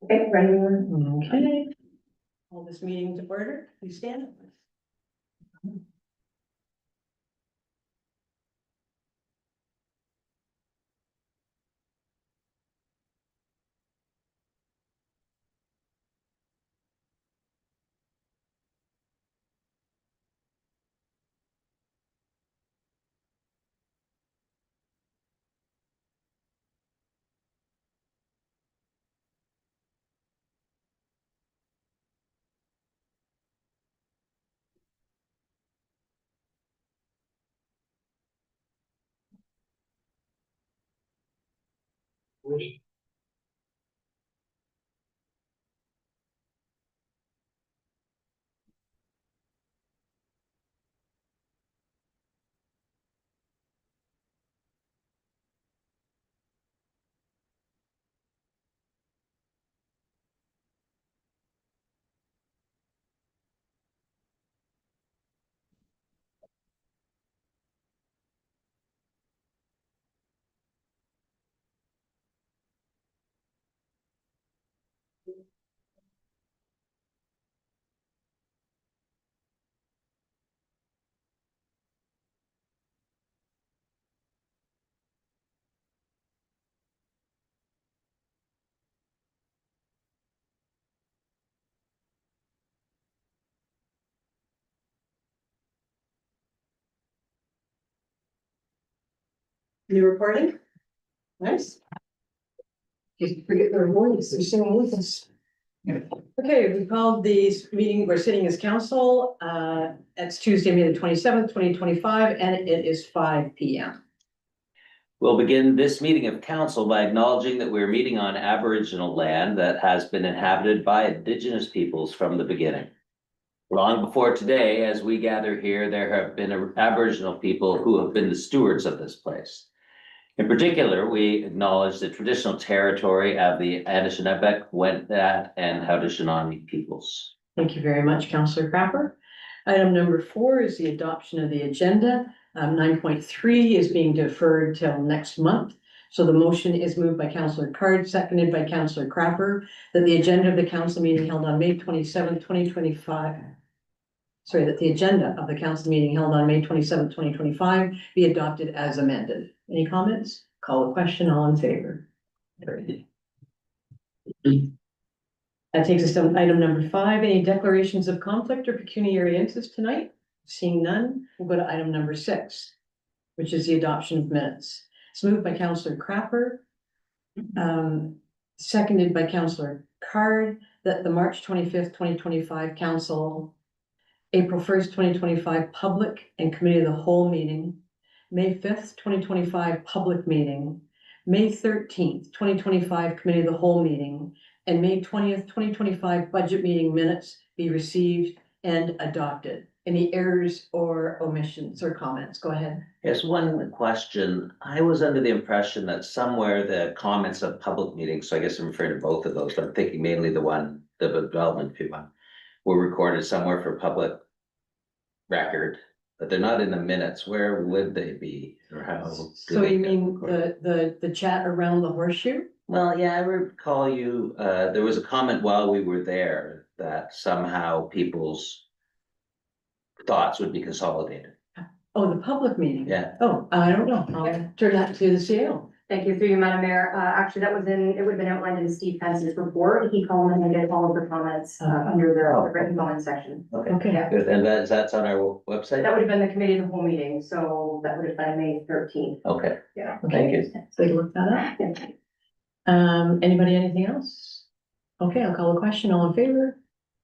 Okay, ready? Okay. Call this meeting to order. Please stand. You recording? Nice. Just forget their voice, they're singing with us. Okay, we called this meeting, we're sitting as council, it's Tuesday, May the 27th, 2025, and it is 5 p.m. We'll begin this meeting of council by acknowledging that we're meeting on Aboriginal land that has been inhabited by Indigenous peoples from the beginning. Long before today, as we gather here, there have been Aboriginal people who have been the stewards of this place. In particular, we acknowledge the traditional territory of the Anishinaabe, Wendat, and Haudenosaunee peoples. Thank you very much, Councillor Crapper. Item number 4 is the adoption of the agenda. 9.3 is being deferred till next month. So the motion is moved by Councillor Card, seconded by Councillor Crapper, that the agenda of the council meeting held on May 27th, 2025. Sorry, that the agenda of the council meeting held on May 27th, 2025 be adopted as amended. Any comments? Call a question, all in favor. That takes us to item number 5. Any declarations of conflict or pecuniary interest tonight? Seeing none, we'll go to item number 6, which is the adoption of minutes. It's moved by Councillor Crapper, seconded by Councillor Card, that the March 25th, 2025 council, April 1st, 2025 public and committee of the whole meeting, May 5th, 2025 public meeting, May 13th, 2025 committee of the whole meeting, and May 20th, 2025 budget meeting minutes be received and adopted. Any errors or omissions or comments? Go ahead. Yes, one question. I was under the impression that somewhere the comments of public meetings, so I guess I'm referring to both of those, but I'm thinking mainly the development one, were recorded somewhere for public record, but they're not in the minutes. Where would they be, or how? So you mean the chat around the horseshoe? Well, yeah, I recall you, there was a comment while we were there that somehow people's thoughts would be consolidated. Oh, the public meeting? Yeah. Oh, I don't know. I'll turn that to the CO. Thank you, through you, Madam Mayor. Actually, that was it would have been outlined in Steve Pence's report. He called and did all of the comments under the written comment section. Okay. Yeah. Good, and that's on our website? That would have been the committee of the whole meeting, so that would have been May 13th. Okay, Yeah. thank you. So you look that up. Anybody, anything else? Okay, I'll call a question. All in favor?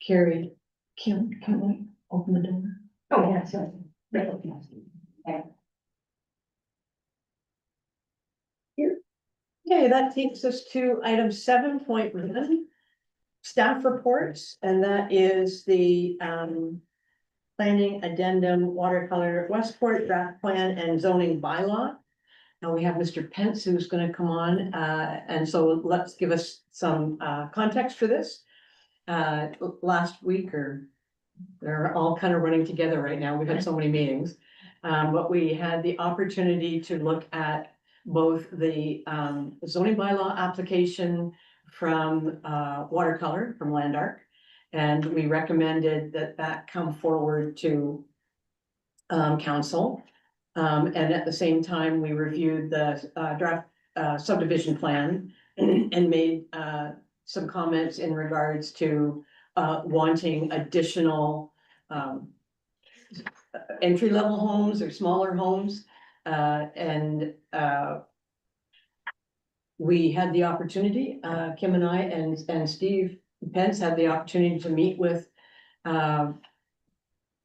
Carried. Can we open the door? Oh, yeah, sorry. Okay, that takes us to item 7.1, staff reports, and that is the planning addendum, watercolor Westport draft plan and zoning bylaw. Now we have Mr. Pence who's going to come on, and so let's give us some context for this. Last week, or they're all kind of running together right now. We've had so many meetings, but we had the opportunity to look at both the zoning bylaw application from watercolor from Land Arc. And we recommended that that come forward to council. And at the same time, we reviewed the draft subdivision plan and made some comments in regards to wanting additional entry-level homes or smaller homes. And we had the opportunity, Kim and I and Steve Pence had the opportunity to meet with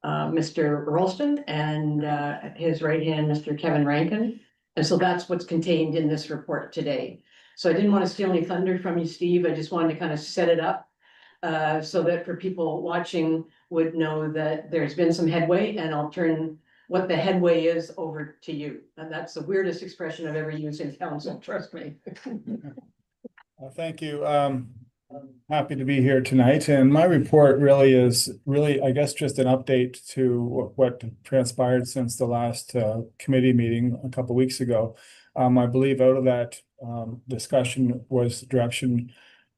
Mr. Ralston and his right hand, Mr. Kevin Rankin. And so that's what's contained in this report today. So I didn't want to steal any thunder from you, Steve. I just wanted to kind of set it up so that for people watching would know that there's been some headway, and I'll turn what the headway is over to you. And that's the weirdest expression I've ever used in council, trust me. Thank you. I'm happy to be here tonight, and my report really is I guess, just an update to what transpired since the last committee meeting a couple weeks ago. I believe out of that discussion was direction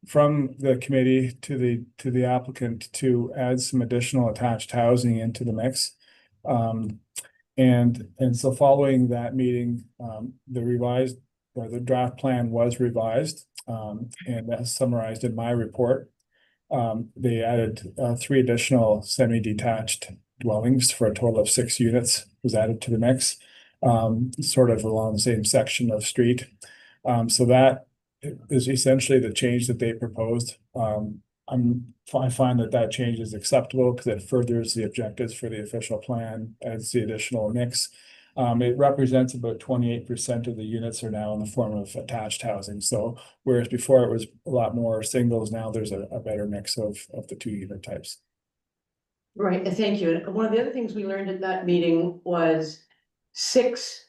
from the committee to the applicant to add some additional attached housing into the mix. And so following that meeting, the draft plan was revised, and that's summarized in my report. They added 3 additional semi-detached dwellings for a total of 6 units was added to the mix, sort of along the same section of street. So that is essentially the change that they proposed. I find that change is acceptable because it furthers the objectives for the official plan as the additional mix. It represents about 28% of the units are now in the form of attached housing. So whereas before it was a lot more singles, now there's a better mix of the 2 unit types. Right, and thank you. And one of the other things we learned at that meeting was 6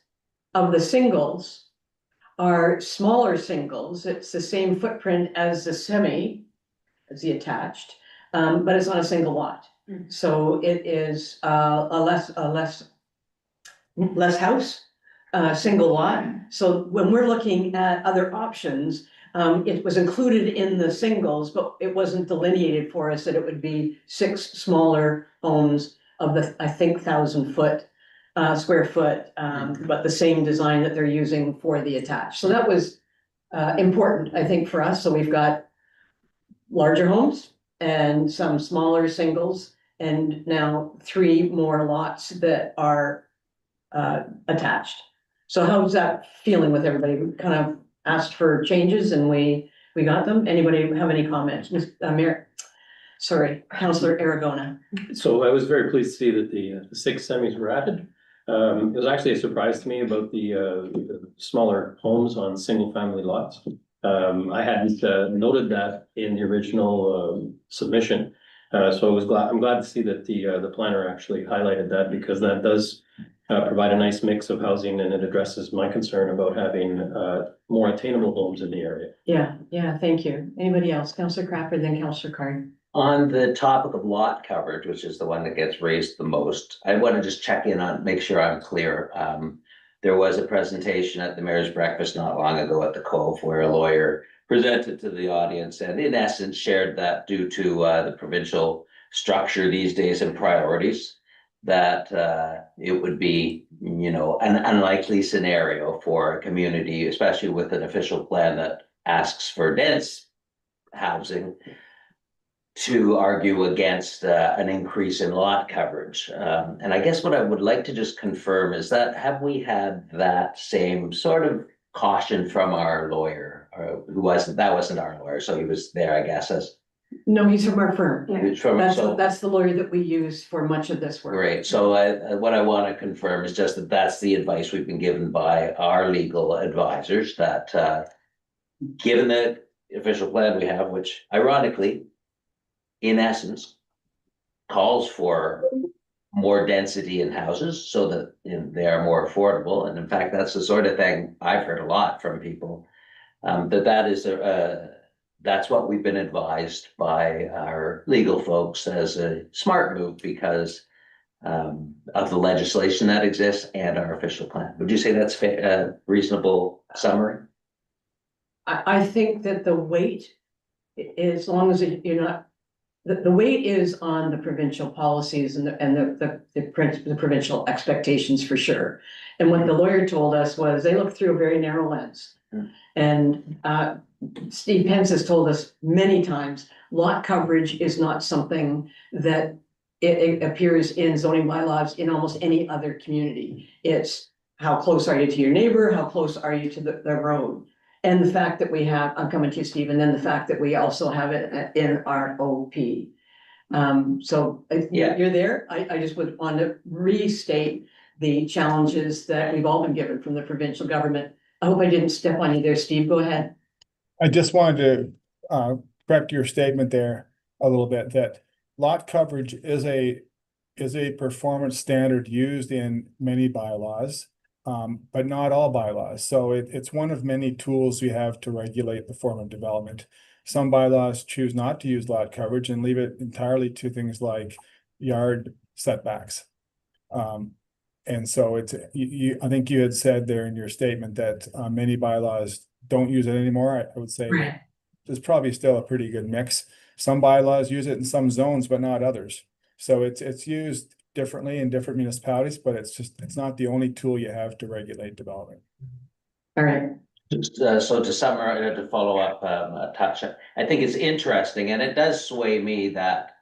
of the singles are smaller singles. It's the same footprint as the semi, as the attached, but it's on a single lot. So it is a less house, single lot. So when we're looking at other options, it was included in the singles, but it wasn't delineated for us that it would be 6 smaller homes of the, I think, 1,000 square foot, but the same design that they're using for the attached. So that was important, I think, for us. So we've got larger homes and some smaller singles, and now 3 more lots that are attached. So how's that feeling with everybody? We kind of asked for changes and we got them. Anybody have any comments? Councillor Aragona. So I was very pleased to see that the 6 semis were added. It was actually a surprise to me about the smaller homes on single family lots. I hadn't noted that in the original submission. So I'm glad to see that the planner actually highlighted that, because that does provide a nice mix of housing, and it addresses my concern about having more attainable homes in the area. Yeah, thank you. Anybody else? Councillor Crawford, then Councillor Card. On the topic of lot coverage, which is the one that gets raised the most, I want to just check in on, make sure I'm clear. There was a presentation at the mayor's breakfast not long ago at the Cove where a lawyer presented to the audience and in essence shared that due to the provincial structure these days and priorities, that it would be, an unlikely scenario for a community, especially with an official plan that asks for dense housing, to argue against an increase in lot coverage. And I guess what I would like to just confirm is that, have we had that same sort of caution from our lawyer, or that wasn't our lawyer, so he was there, I guess, as. No, he's from our firm. Yeah. That's the lawyer that we use for much of this work. Great. So what I want to confirm is just that that's the advice we've been given by our legal advisors, that given the official plan we have, which ironically, in essence, calls for more density in houses so that they are more affordable. And in fact, that's the sort of thing I've heard a lot from people, that's what we've been advised by our legal folks as a smart move because of the legislation that exists and our official plan. Would you say that's a reasonable summary? I think that the weight as long as you're not, the weight is on the provincial policies and the provincial expectations for sure. And what the lawyer told us was they look through a very narrow lens. And Steve Pence has told us many times, lot coverage is not something that it appears in zoning bylaws in almost any other community. It's how close are you to your neighbor? How close are you to the road? And the fact that we have, I'm coming to you, Steve, and then the fact that we also have it in our OP. So Yeah. you're there. I just would want to restate the challenges that we've all been given from the provincial government. I hope I didn't step on you there, Steve. Go ahead. I just wanted to correct your statement there a little bit, that lot coverage is a performance standard used in many bylaws, but not all bylaws. So it's one of many tools we have to regulate the form of development. Some bylaws choose not to use lot coverage and leave it entirely to things like yard setbacks. And so it's, I think you had said there in your statement that many bylaws don't use it anymore. I would say Right. there's probably still a pretty good mix. Some bylaws use it in some zones, but not others. So it's used differently in different municipalities, but it's not the only tool you have to regulate development. All right. So to summarize, to follow up, a touch, I think it's interesting, and it does sway me that,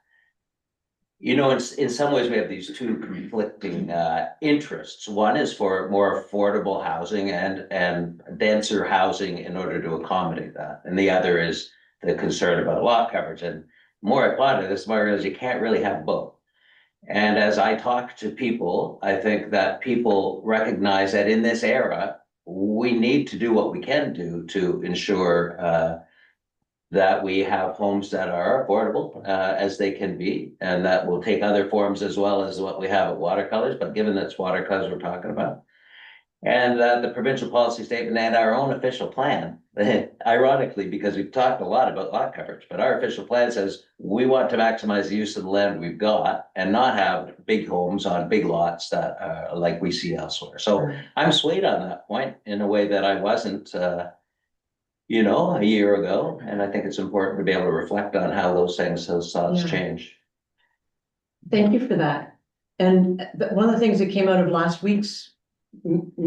you know, in some ways we have these two conflicting interests. One is for more affordable housing and denser housing in order to accommodate that, and the other is the concern about lot coverage. And the more I plotted this, the more I realized you can't really have both. And as I talk to people, I think that people recognize that in this era, we need to do what we can do to ensure that we have homes that are affordable as they can be, and that will take other forms as well as what we have at watercolors, but given that it's watercolors we're talking about. And the provincial policy statement and our own official plan, ironically, because we've talked a lot about lot coverage, but our official plan says we want to maximize the use of the land we've got and not have big homes on big lots that like we see elsewhere. So I'm swayed on that point in a way that I wasn't you know, a year ago, and I think it's important to be able to reflect on how those thoughts change. Thank you for that. And one of the things that came out of last week's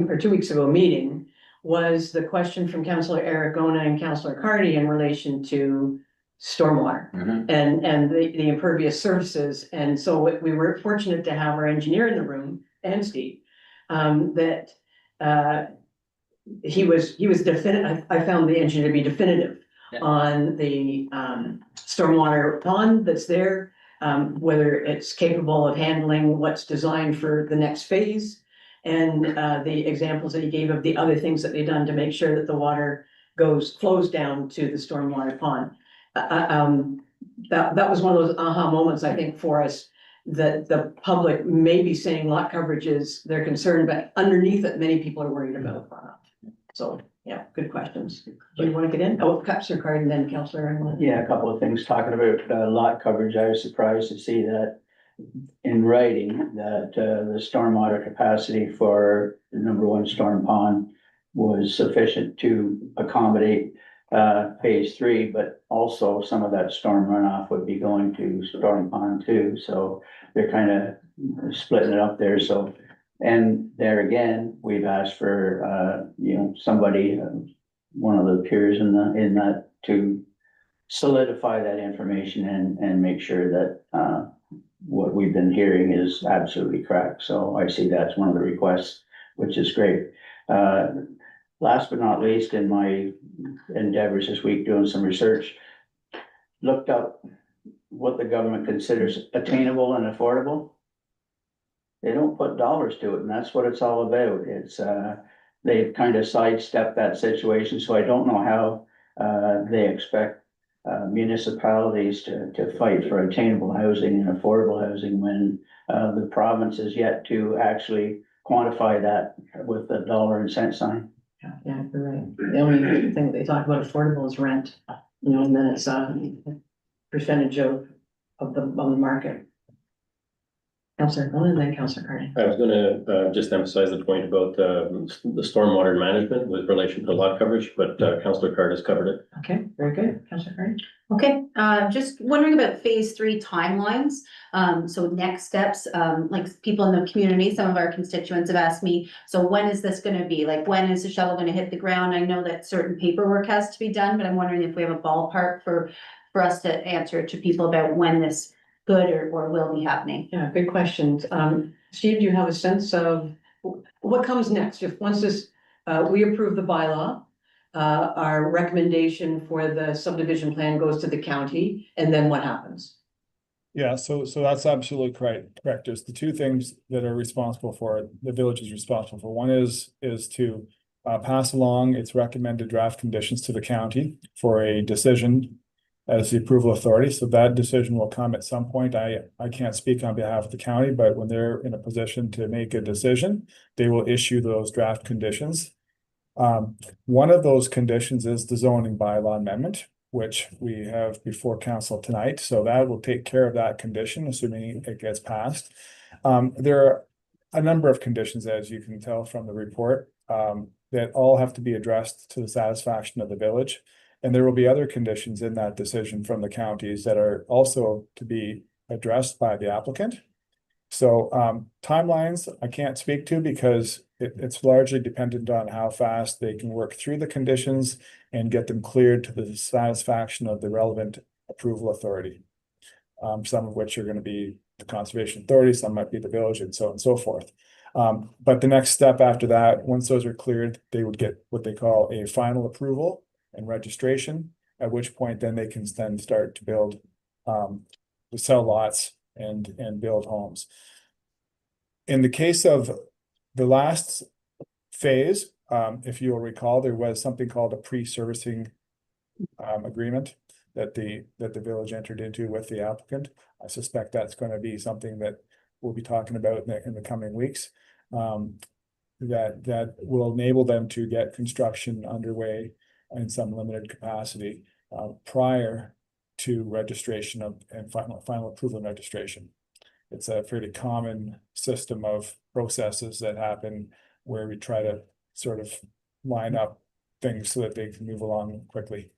or 2 weeks ago meeting was the question from Councillor Aragona and Councillor Carney in relation to stormwater and the impervious surfaces. And so we were fortunate to have our engineer in the room, and Steve, that he was definitive. I found the engineer to be definitive on the stormwater pond that's there, whether it's capable of handling what's designed for the next phase, and the examples that he gave of the other things that they've done to make sure that the water flows down to the stormwater pond. That was one of those aha moments, I think, for us, that the public may be saying lot coverage is their concern, but underneath it, many people are worried about runoff. So, yeah, good questions. Do you want to get in? Oh, Councillor Card and then Councillor. Yeah, a couple of things. Talking about lot coverage, I was surprised to see that in writing that the stormwater capacity for the #1 storm pond was sufficient to accommodate phase 3, but also some of that storm runoff would be going to storm pond 2. So they're kind of splitting it up there. So, and there again, we've asked for you know, somebody, one of the peers in that to solidify that information and make sure that what we've been hearing is absolutely correct. So I see that's one of the requests, which is great. Last but not least, in my endeavors this week doing some research, looked up what the government considers attainable and affordable. They don't put dollars to it, and that's what it's all about. It's they've kind of sidestepped that situation, so I don't know how they expect municipalities to fight for attainable housing and affordable housing when the province is yet to actually quantify that with a dollar and cent sign. Yeah, you're right. The only thing they talk about affordable is rent, you know, and then it's percentage of the market. Councillor Cohen and then Councillor Carney. I was gonna just emphasize the point about the stormwater management with relation to lot coverage, but Councillor Card has covered it. Okay, very good. Councillor Carney. Okay, just wondering about phase three timelines. So next steps, like people in the community, some of our constituents have asked me, so when is this gonna be? Like, when is the shovel gonna hit the ground? I know that certain paperwork has to be done, but I'm wondering if we have a ballpark for us to answer to people about when this could or will be happening. Yeah, good questions. Steve, do you have a sense of what comes next? If once this, we approve the bylaw, our recommendation for the subdivision plan goes to the county, and then what happens? Yeah, so that's absolutely correct. There's the two things that are responsible for it, the village is responsible for. One is to pass along its recommended draft conditions to the county for a decision as the approval authority. So that decision will come at some point. I can't speak on behalf of the county, but when they're in a position to make a decision, they will issue those draft conditions. One of those conditions is the zoning bylaw amendment, which we have before council tonight. So that will take care of that condition, assuming it gets passed. There are a number of conditions, as you can tell from the report, that all have to be addressed to the satisfaction of the village. And there will be other conditions in that decision from the counties that are also to be addressed by the applicant. So timelines I can't speak to because it's largely dependent on how fast they can work through the conditions and get them cleared to the satisfaction of the relevant approval authority. Some of which are going to be the conservation authority, some might be the village, and so on and so forth. But the next step after that, once those are cleared, they would get what they call a final approval and registration, at which point then they can then start to build, to sell lots and build homes. In the case of the last phase, if you'll recall, there was something called a pre-servicing agreement that the village entered into with the applicant. I suspect that's going to be something that we'll be talking about in the coming weeks. That will enable them to get construction underway in some limited capacity prior to registration and final approval and registration. It's a fairly common system of processes that happen where we try to sort of line up things so that they can move along quickly.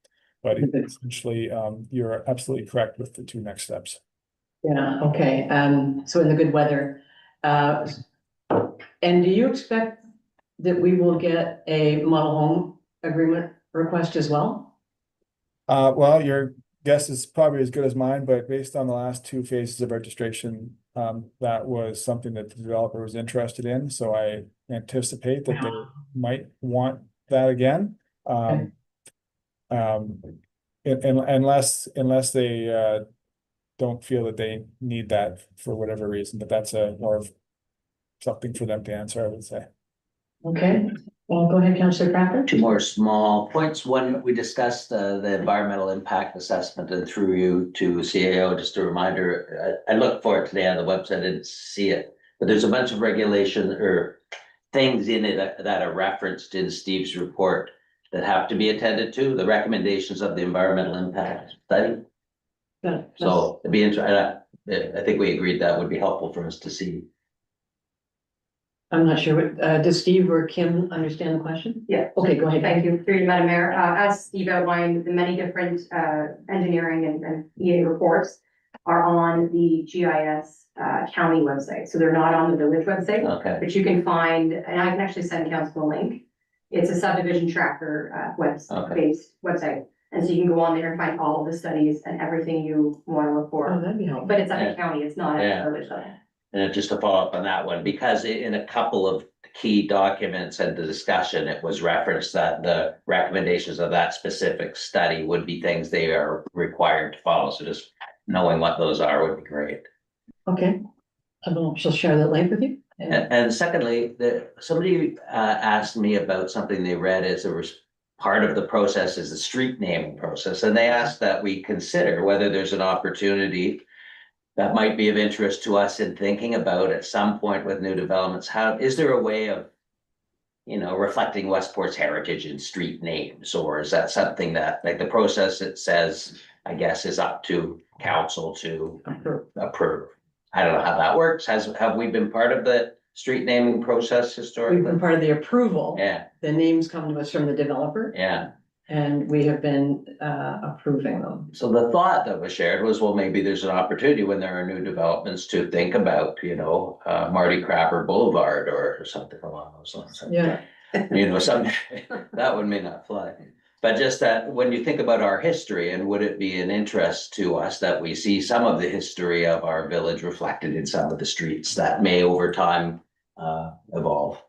But essentially, you're absolutely correct with the two next steps. Yeah, okay, so in the good weather, and do you expect that we will get a model home agreement request as well? Well, your guess is probably as good as mine, but based on the last two phases of registration, that was something that the developer was interested in, so I anticipate that they might want that again. Unless they don't feel that they need that for whatever reason, but that's more of something for them to answer, I would say. Okay, well, go ahead, Councillor Crawford. Two more small points. One, we discussed the environmental impact assessment, and through you to CAO, just a reminder, I looked for it today on the website, I didn't see it, but there's a bunch of regulation or things in it that are referenced in Steve's report that have to be attended to, the recommendations of the environmental impact study. Good. So it'd be interesting. I think we agreed that would be helpful for us to see. I'm not sure, does Steve or Kim understand the question? Yeah. Okay, go ahead. Thank you, through you, Madam Mayor. As Steve outlined, the many different engineering and EA reports are on the GIS county website. So they're not on the village website, Okay. but you can find, and I can actually send council a link. It's a subdivision tracker based website. And so you can go on there and find all of the studies and everything you want to look Oh, for. that'd be helpful. But it's at the county, it's not at the village level. And just to follow up on that one, because in a couple of key documents and the discussion, it was referenced that the recommendations of that specific study would be things they are required to follow. So just knowing what those are would be great. Okay, she'll share that link with you. And secondly, somebody asked me about something they read as part of the process is the street naming process. And they asked that we consider whether there's an opportunity that might be of interest to us in thinking about at some point with new developments. How is there a way of, reflecting Westport's heritage in street names, or is that something that, like the process it says, I guess, is up to council to approve? I don't know how that works. Have we been part of the street naming process We've historically? been part of the approval. Yeah, The names come to us from the developer yeah. and we have been approving them. So the thought that was shared was, well, maybe there's an opportunity when there are new developments to think about, Marty Crapper Boulevard or something along those lines. Yeah. Some, that one may not fly. But just that, when you think about our history, and would it be an interest to us that we see some of the history of our village reflected in some of the streets that may over time evolve?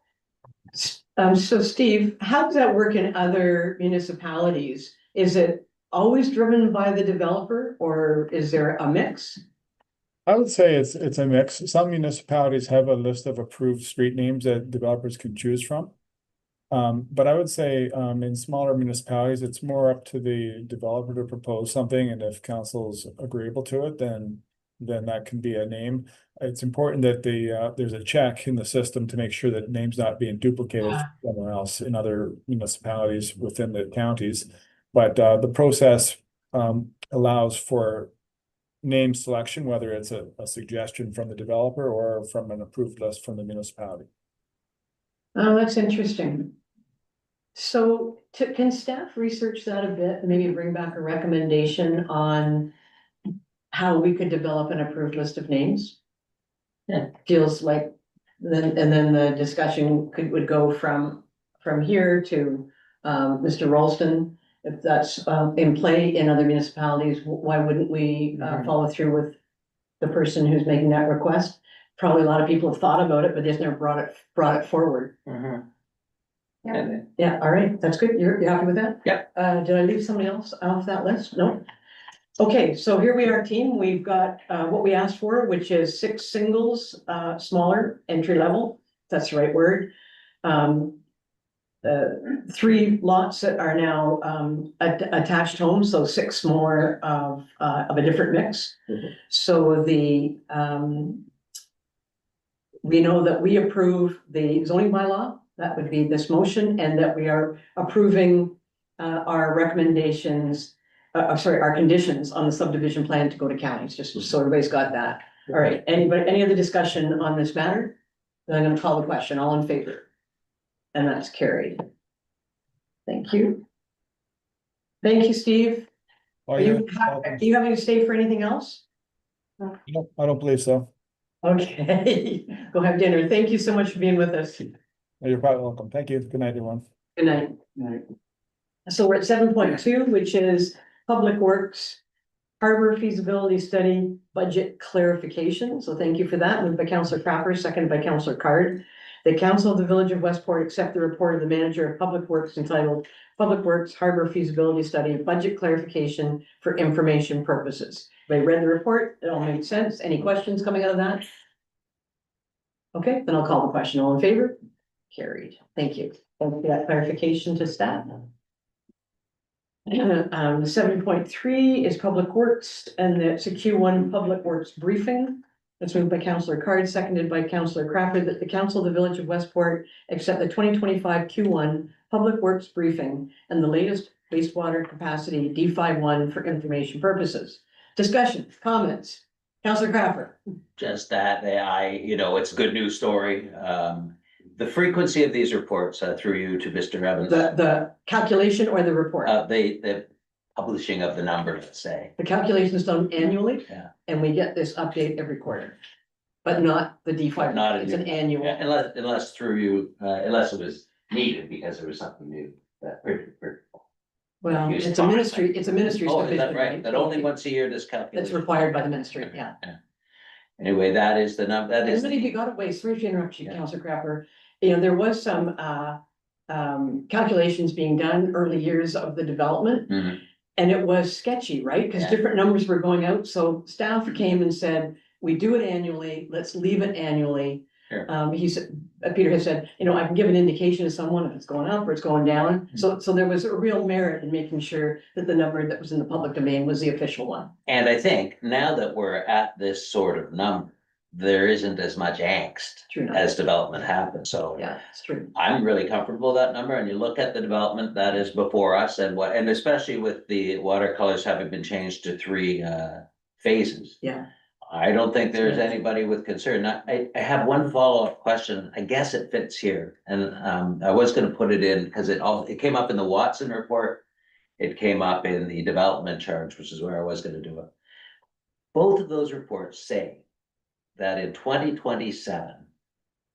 So Steve, how does that work in other municipalities? Is it always driven by the developer or is there a mix? I would say it's a mix. Some municipalities have a list of approved street names that developers can choose from. But I would say, in smaller municipalities, it's more up to the developer to propose something, and if council's agreeable to it, then that can be a name. It's important that there's a check in the system to make sure that names not being duplicated somewhere else in other municipalities within the counties. But the process allows for name selection, whether it's a suggestion from the developer or from an approved list from the municipality. Oh, that's interesting. So can staff research that a bit, and maybe bring back a recommendation on how we could develop an approved list of names? Yeah. Feels like then the discussion would go from here to Mr. Ralston. If that's in play in other municipalities, why wouldn't we follow through with the person who's making that request? Probably a lot of people have thought about it, but just never brought it forward. Yeah, all right, that's good. You're happy with that? Yep. Did I leave somebody else off that list? No? Okay, so here we are, team. We've got what we asked for, which is 6 singles, smaller, entry level. That's the right word. 3 lots that are now attached homes, so 6 more of a different mix. So we know that we approve the zoning bylaw. That would be this motion, and that we are approving our recommendations, our conditions on the subdivision plan to go to counties, just so everybody's got that. All right, any other discussion on this matter? Then I'm gonna call the question, all in favor? And that's carried. Thank you. Thank you, Steve. Oh, Are yeah, you welcome. having to stay for anything else? Nope, I don't believe so. Okay, go have dinner. Thank you so much for being with us. You're quite welcome. Thank you. Good night, everyone. Good night. So we're at 7.2, which is Public Works Harbor Feasibility Study Budget Clarification. So thank you for that. Moved by Councillor Crapper, seconded by Councillor Card. The Council of the Village of Westport accept the report of the Manager of Public Works entitled Public Works Harbor Feasibility Study Budget Clarification for Information Purposes. They read the report. It all made sense. Any questions coming out of that? Okay, then I'll call the question. All in favor? Carried. Thank you. Thank you for that clarification to staff. 7.3 is Public Works, and it's a Q1 Public Works briefing. It's moved by Councillor Card, seconded by Councillor Crapper, that the Council of the Village of Westport accept the 2025 Q1 Public Works briefing and the latest wastewater capacity D51 for information purposes. Discussion, comments. Councillor Crapper. Just that it's a good news story. The frequency of these reports, through you to Mr. Evans. The calculation or the report? The publishing of the number, let's say. The calculation is done annually. Yeah. And we get this update every quarter. But not the D5. Not It's an annual. Yeah, unless through you, unless it was needed because there was something new that. Well, Use it's a time. ministry Oh, is that division, right? That only once a year this That's calculation. required by the ministry, yeah. Anyway, that is the number, that is. Everybody, you got away, sorry to interrupt you, Yeah. Councillor Crapper. There was some calculations being done early years of the development. Mhm. And it was sketchy, right? Because Yeah. different numbers were going out, so staff came and said, we do it annually, let's leave it annually. Sure. He said, Peter has said, I can give an indication to someone if it's going up or it's going down. So there was a real merit in making sure that the number that was in the public domain was the official one. And I think now that we're at this sort of number, there isn't as much angst True enough. as development happens, so. Yeah, it's true. I'm really comfortable with that number, and you look at the development that is before us and especially with the watercolors having been changed to 3 phases. Yeah. I don't think there's anybody with concern. I have one follow-up question. I guess it fits here. And I was gonna put it in because it came up in the Watson report. It came up in the development charge, which is where I was gonna do it. Both of those reports say that in 2027,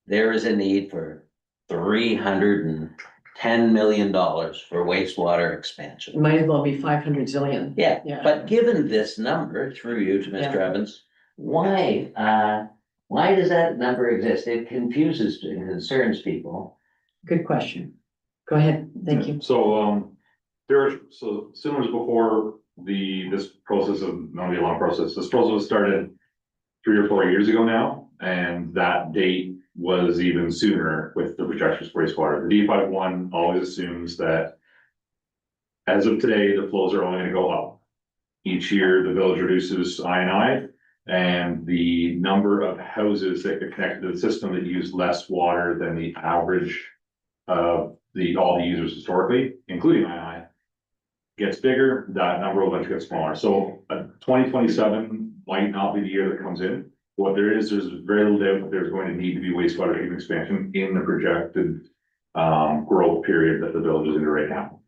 there is a need for $310 million for wastewater expansion. Might as well be 500 zillion. Yeah, Yeah. but given this number, through you to Mr. Evans, why does that number exist? It confuses and concerns people. Good question. Go ahead, thank you. So, so similar to before, this process of, not a long process, this process was started 3 or 4 years ago now, and that date was even sooner with the projections for wastewater. The D51 always assumes that as of today, the flows are only gonna go up. Each year, the village reduces I&I, and the number of houses that get connected to the system that use less water than the average of all the users historically, including I&I, gets bigger, that number will eventually get smaller. So 2027 might not be the year that comes in. What there's very little doubt that there's going to need to be wastewater treatment expansion in the projected growth period that the village is in right now.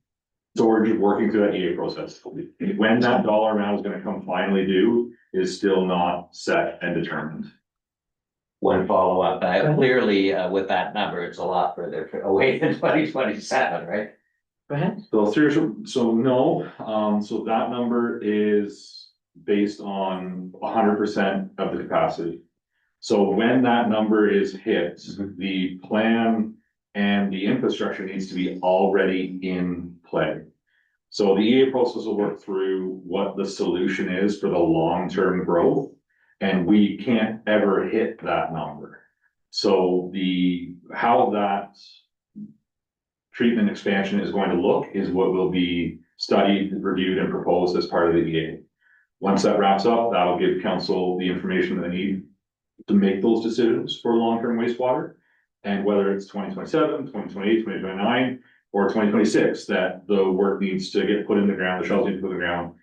So we're just working through that EA process. When that dollar amount is gonna come finally due is still not set and determined. One follow-up, clearly with that number, it's a lot further away than 2027, right? Go ahead. So so that number is based on 100% of the capacity. So when that number is hit, the plan and the infrastructure needs to be already in play. So the EA process will work through what the solution is for the long-term growth, and we can't ever hit that number. So how that treatment expansion is going to look is what will be studied, reviewed, and proposed as part of the EA. Once that wraps up, that'll give council the information they need to make those decisions for long-term wastewater. And whether it's 2027, 2028, 2029, or 2026, that the work needs to get put in the ground, the shovels need to put in the ground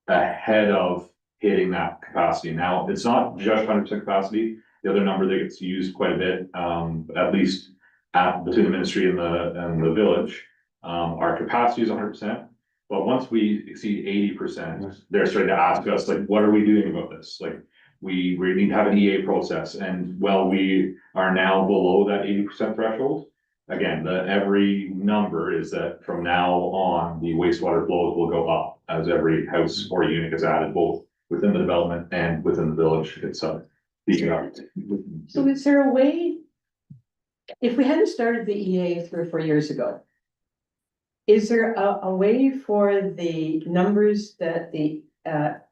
ahead of hitting that capacity. Now, it's not just 100% capacity. The other number that gets used quite a bit, at least between the ministry and the village, our capacity is 100%. But once we exceed 80%, they're starting to ask us, like, what are we doing about this? Like, we need to have an EA process, and well, we are now below that 80% threshold. Again, every number is that from now on, the wastewater flows will go up as every house or unit is added, both within the development and within the village itself. So is there a way, if we hadn't started the EA 3 or 4 years ago, is there a way for the numbers that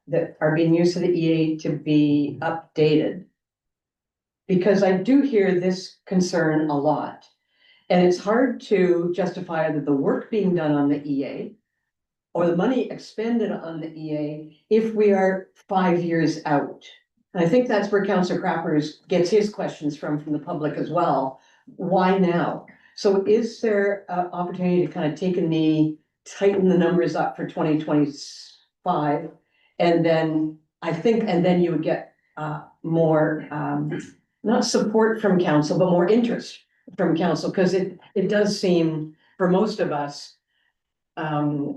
that are being used for the EA to be updated? Because I do hear this concern a lot. And it's hard to justify either the work being done on the EA or the money expended on the EA if we are 5 years out. And I think that's where Councillor Crappers gets his questions from the public as well. Why now? So is there an opportunity to kind of take a knee, tighten the numbers up for 2025? And then then you would get more, not support from council, but more interest from council, because it does seem, for most of us, a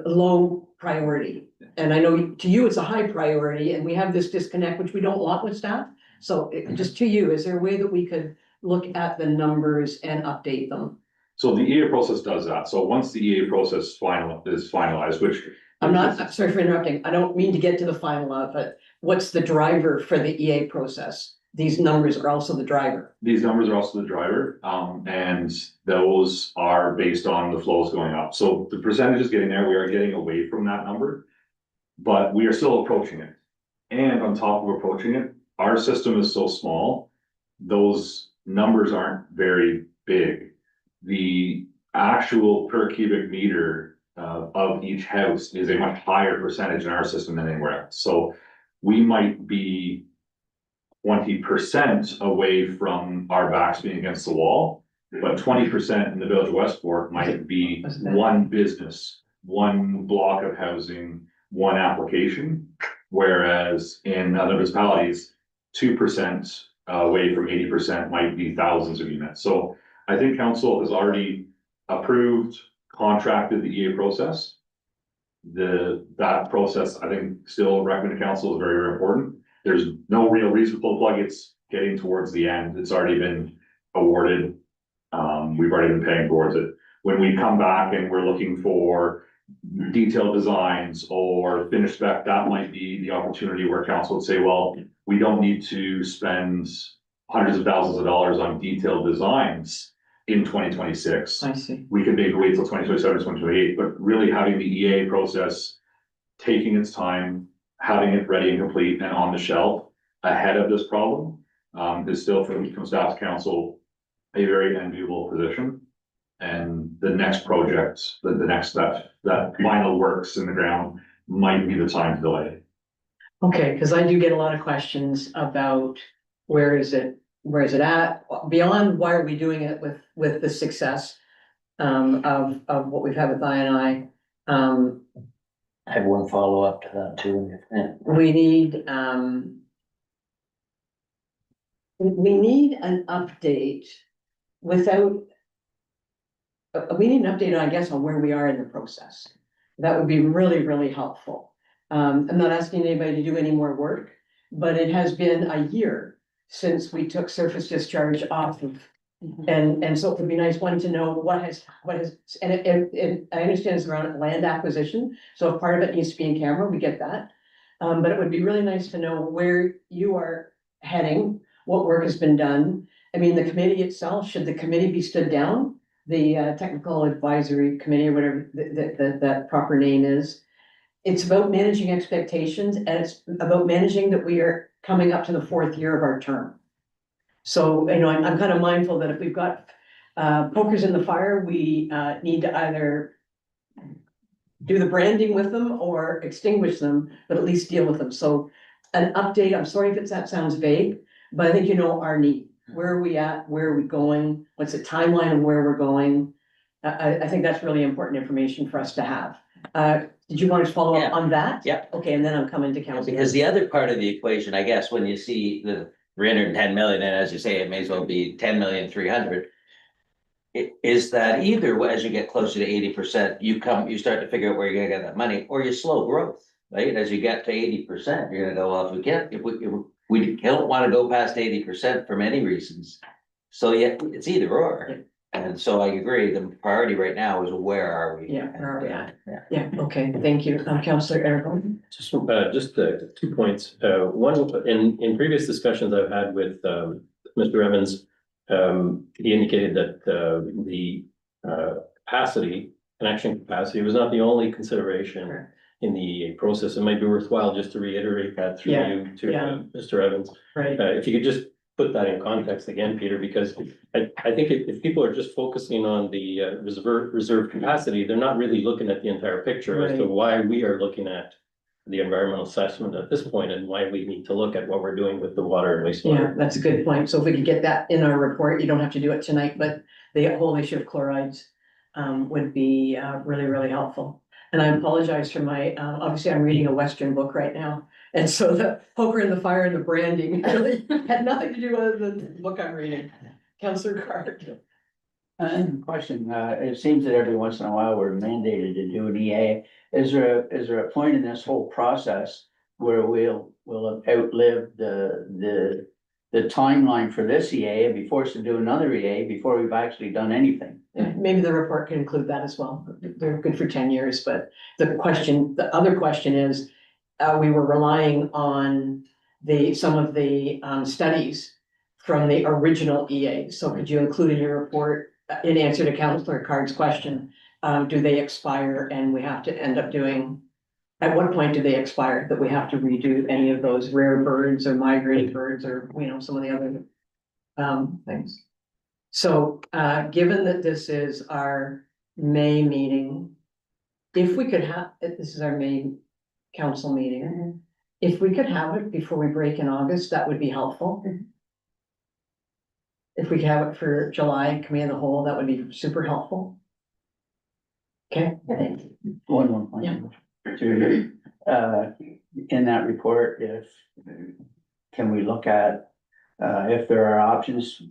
low priority. And I know to you, it's a high priority, and we have this disconnect, which we don't want with staff. So just to you, is there a way that we could look at the numbers and update them? So the EA process does that. So once the EA process is finalized, which. I'm sorry for interrupting. I don't mean to get to the final of it. What's the driver for the EA process? These numbers are also the driver. These numbers are also the driver, and those are based on the flows going up. So the percentage is getting there. We are getting away from that number, but we are still approaching it. And on top of approaching it, our system is so small, those numbers aren't very big. The actual per cubic meter of each house is a much higher percentage in our system than anywhere else. So we might be 20% away from our backs being against the wall, but 20% in the village of Westport might be one business, one block of housing, one application. Whereas in other municipalities, 2% away from 80% might be thousands of units. So I think council has already approved, contracted the EA process. That process, I think, still recommended to council is very, very important. There's no real reason to pull the plug. It's getting towards the end. It's already been awarded. We've already been paying towards it. When we come back and we're looking for detailed designs or finished spec, that might be the opportunity where council would say, well, we don't need to spend hundreds of thousands of dollars on detailed designs in 2026. I see. We could maybe wait till 2027, 2028, but really having the EA process, taking its time, having it ready and complete and on the shelf ahead of this problem, is still, from staff to council, a very enviable position. And the next project, the next step, that final works in the ground might be the time to delay. Okay, because I do get a lot of questions about where is it at? Beyond why are we doing it with the success of what we've had with I&I. I have one follow-up to that too. We need an update without. We need an update, I guess, on where we are in the process. That would be really, really helpful. I'm not asking anybody to do any more work, but it has been a year since we took surface discharge off of. And so it would be nice, one, to know what has, and I understand it's around land acquisition, so if part of it needs to be in camera, we get that. But it would be really nice to know where you are heading, what work has been done. I mean, the committee itself, should the committee be stood down? The technical advisory committee, or whatever that proper name is. It's about managing expectations, and it's about managing that we are coming up to the 4th year of our term. So, you know, I'm kind of mindful that if we've got pokers in the fire, we need to either do the branding with them or extinguish them, but at least deal with them. So an update, I'm sorry if that sounds vague, but I think you know our need. Where are we at? Where are we going? What's the timeline of where we're going? I think that's really important information for us to have. Did you want to follow up on that? Yep. Okay, and then I'm coming to council. Because the other part of the equation, I guess, when you see the 310 million, and as you say, it may as well be 10,300,000. Is that either as you get closer to 80%, you start to figure out where you're gonna get that money, or you slow growth, right? As you get to 80%, you're gonna go, well, if we don't want to go past 80% for many reasons. So yeah, it's either or. And so I agree, the priority right now is where are we? Yeah, where are we at? Yeah. Yeah, okay, thank you. Councillor Eric. Just 2 points. One, in previous discussions I've had with Mr. Evans, he indicated that the capacity, connection capacity was not the only consideration in the EA process. It might be worthwhile just to reiterate that through you to Mr. Evans. Right. If you could just put that in context again, Peter, because I think if people are just focusing on the reserve capacity, they're not really looking at the entire picture as to why we are looking at the environmental assessment at this point and why we need to look at what we're doing with the water and wastewater. Yeah, that's a good point. So if we could get that in our report, you don't have to do it tonight, but the whole issue of chlorides would be really, really helpful. And I apologize for my, obviously I'm reading a Western book right now. And so the poker in the fire and the branding really had nothing to do with the book I'm reading. Councillor Card. Question, it seems that every once in a while we're mandated to do an EA. Is there a point in this whole process where we'll outlive the timeline for this EA and be forced to do another EA before we've actually done anything? Maybe the report can include that as well. They're good for 10 years, but the other question is, we were relying on some of the studies from the original EA. So could you include in your report, in answer to Councillor Card's question, do they expire and we have to end up doing, at what point do they expire that we have to redo any of those rare birds or migrating birds or, you know, some of the other things? So, given that this is our May meeting, if we could have, this is our May council meeting, if we could have it before we break in August, that would be helpful. If we could have it for July, committee of the whole, that would be super helpful. Okay. One more point. To in that report, can we look at, if there are options,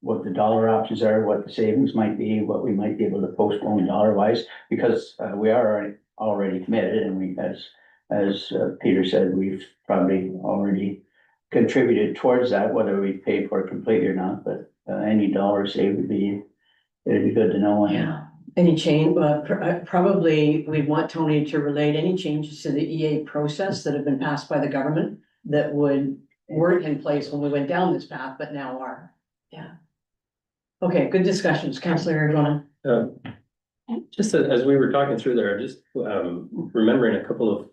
what the dollar options are, what the savings might be, what we might be able to postpone dollar wise, because, we are already committed and we, as Peter said, we've probably already contributed towards that, whether we pay for it completely or not, but, any dollar saved it'd be good to know. Yeah, any change, probably we want Tony to relate any changes to the EA process that have been passed by the government that weren't in place when we went down this path, but now are. Yeah. Okay, good discussions. Councillor Ron. Just as we were talking through there, just remembering a couple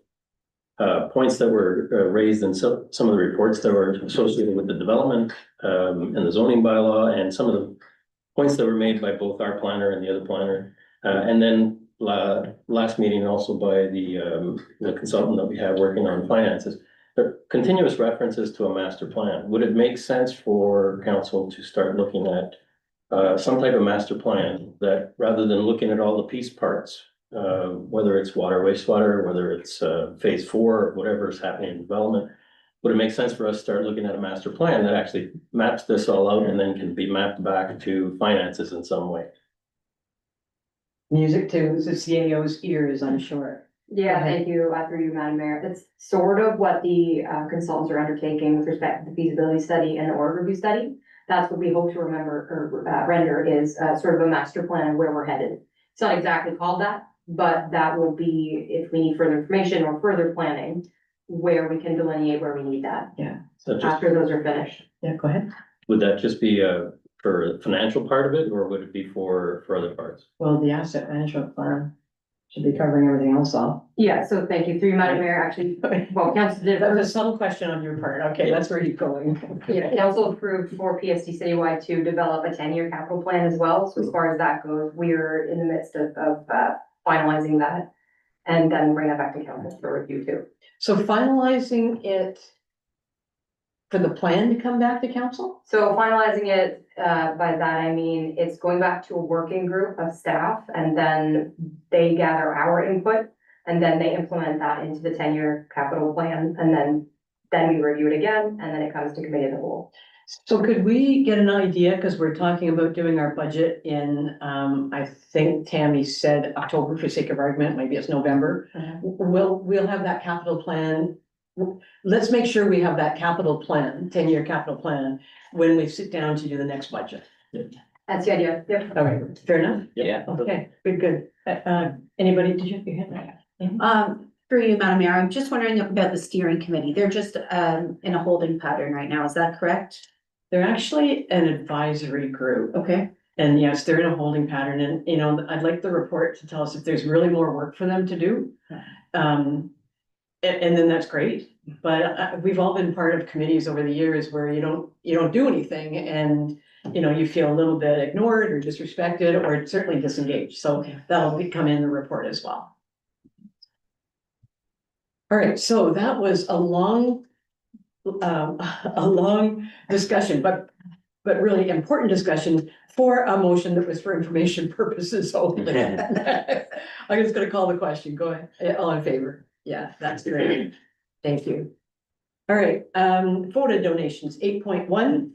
of points that were raised in some of the reports that were associated with the development and the zoning bylaw, and some of the points that were made by both our planner and the other planner. And then last meeting also by the consultant that we have working on finances. There are continuous references to a master plan. Would it make sense for council to start looking at some type of master plan that, rather than looking at all the piece parts, whether it's water, wastewater, whether it's phase 4, or whatever is happening in development, would it make sense for us to start looking at a master plan that actually maps this all out and then can be mapped back to finances in some way? Music to the CAO's ears, I'm sure. Yeah, Go ahead. thank you, through you, Madam Mayor. That's sort of what the consultants are undertaking with respect to the feasibility study and the order review study. That's what we hope to render is sort of a master plan of where we're headed. It's not exactly called that, but that will be, if we need further information or further planning, where we can delineate where we need that So just, after those are finished. Yeah, go ahead. would that just be for the financial part of it, or would it be for other parts? Well, the asset management plan should be covering everything else off. Yeah, so thank you, through you, Madam Mayor, actually, well, council did. That was a subtle question on your part. Okay, that's where you're going. Yeah, council approved for PSD Citywide to develop a 10-year capital plan as well. So as far as that goes, we're in the midst of finalizing that. And then bring that back to council for review too. So finalizing it for the plan to come back to council? So finalizing it, by that I mean, it's going back to a working group of staff and then they gather our input. And then they implement that into the 10-year capital plan and then we review it again and then it comes to committee of the whole. So could we get an idea, because we're talking about doing our budget in, I think Tammy said October for sake of argument, maybe it's November. We'll have that capital plan. Let's make sure we have that capital plan, 10-year capital plan, when we sit down to do the next budget. That's the idea. Yep. Okay, fair enough? Yeah. Okay, good. Anybody, did you have your hand up? Through you, Madam Mayor, I'm just wondering about the steering committee. They're just in a holding pattern right now. Is that correct? They're actually an advisory group. Okay. And yes, they're in a holding pattern and, you know, I'd like the report to tell us if there's really more work for them to do. And then that's great, but we've all been part of committees over the years where you don't do anything and, you know, you feel a little bit ignored or disrespected or certainly disengaged. So that'll come in the report as well. All right, so that was a long discussion, but really important discussion for a motion that was for information purposes only. I'm just gonna call the question. Go ahead. All in favor? Yeah, that's great. Thank you. All right, photo donations, 8.1.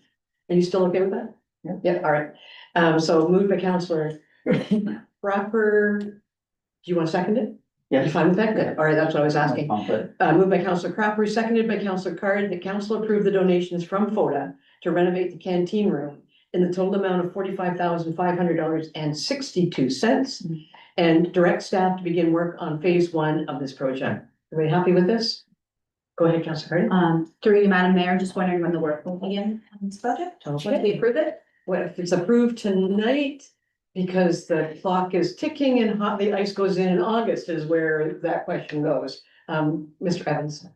Are you still okay with that? Yeah, all right. So moved by Councillor Cropper. Do you want to second it? You Yes. fine with that? Good. All right, that's what I was asking. But Moved by Councillor Cropper, seconded by Councillor Card, that council approve the donations from FODA to renovate the canteen room in the total amount of $45,500.62 and direct staff to begin work on phase 1 of this project. Everybody happy with this? Go ahead, Councillor Card. Through you, Madam Mayor, just wondering when the work will begin on this project. Once we approve it? Well, if it's approved tonight, because the clock is ticking and the ice goes in August is where that question goes. Mr. Evans.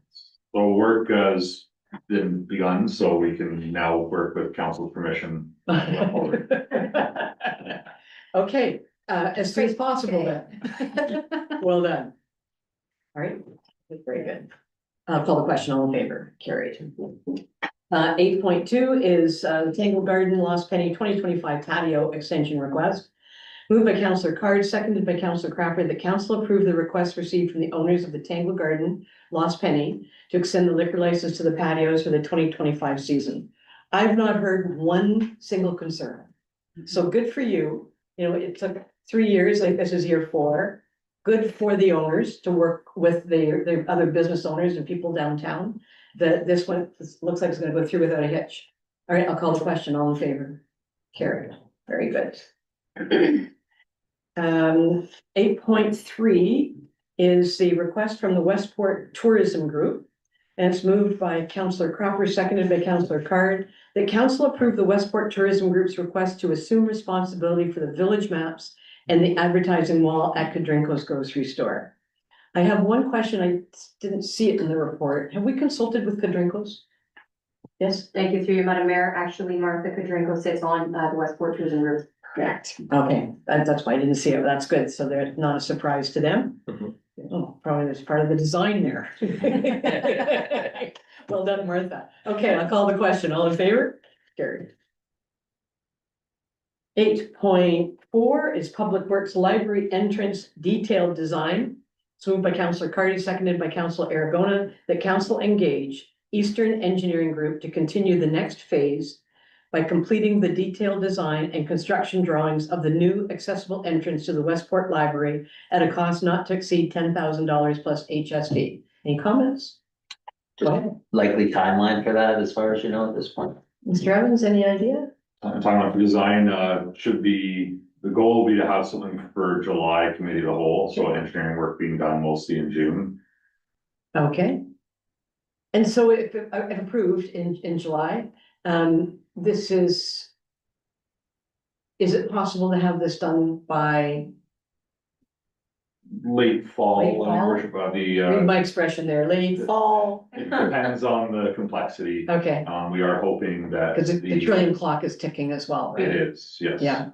So work has been begun, so we can now work with council's permission. Okay, as soon as possible then. Well done. All right, very good. I'll call the question, all in favor, carried. 8.2 is Tangle Garden Lost Penny 2025 patio extension request. Moved by Counselor Card, seconded by Counselor Crawford, that council approve the request received from the owners of the Tangle Garden, Lost Penny, to extend the liquor license to the patios for the 2025 season. I've not heard one single concern. So good for you. You know, it took 3 years, like this is year 4. Good for the owners to work with their other business owners and people downtown. This looks like it's gonna go through without a hitch. All right, I'll call the question. All in favor? Carried. Very good. 8.3 is the request from the Westport Tourism Group. And it's moved by Councillor Cropper, seconded by Councillor Card, that council approve the Westport Tourism Group's request to assume responsibility for the village maps and the advertising wall at Kadrinko's grocery store. I have one question. I didn't see it in the report. Have we consulted with Kadrinko's? Yes? Thank you through you, Madam Mayor. Actually, Martha Kadrinko sits on the Westport Tourism Group. Correct. Okay, that's why I didn't see it. That's good. So they're not a surprise to them. Mhm. Oh, probably there's part of the design there. Well done, Martha. Okay, I'll call the question. All in favor? Carried. 8.4 is Public Works Library Entrance Detailed Design. It's moved by Councillor Cardy, seconded by Councillor Aragona, that council engage Eastern Engineering Group to continue the next phase by completing the detailed design and construction drawings of the new accessible entrance to the Westport Library at a cost not to exceed $10,000 plus HST. Any comments? Go ahead. Likely timeline for that, as far as you know at this point? Mr. Evans, any idea? Timeline for design, should be, the goal will be to have something for July committee of the whole, so engineering work being done mostly in June. Okay. And so if approved in July, this is it possible to have this done by, Late fall, Late fall? Your worship, read my expression there, late fall? it depends on the complexity. Okay, We are hoping that. because the trillium clock is ticking as well, It right? is, yes. Yeah.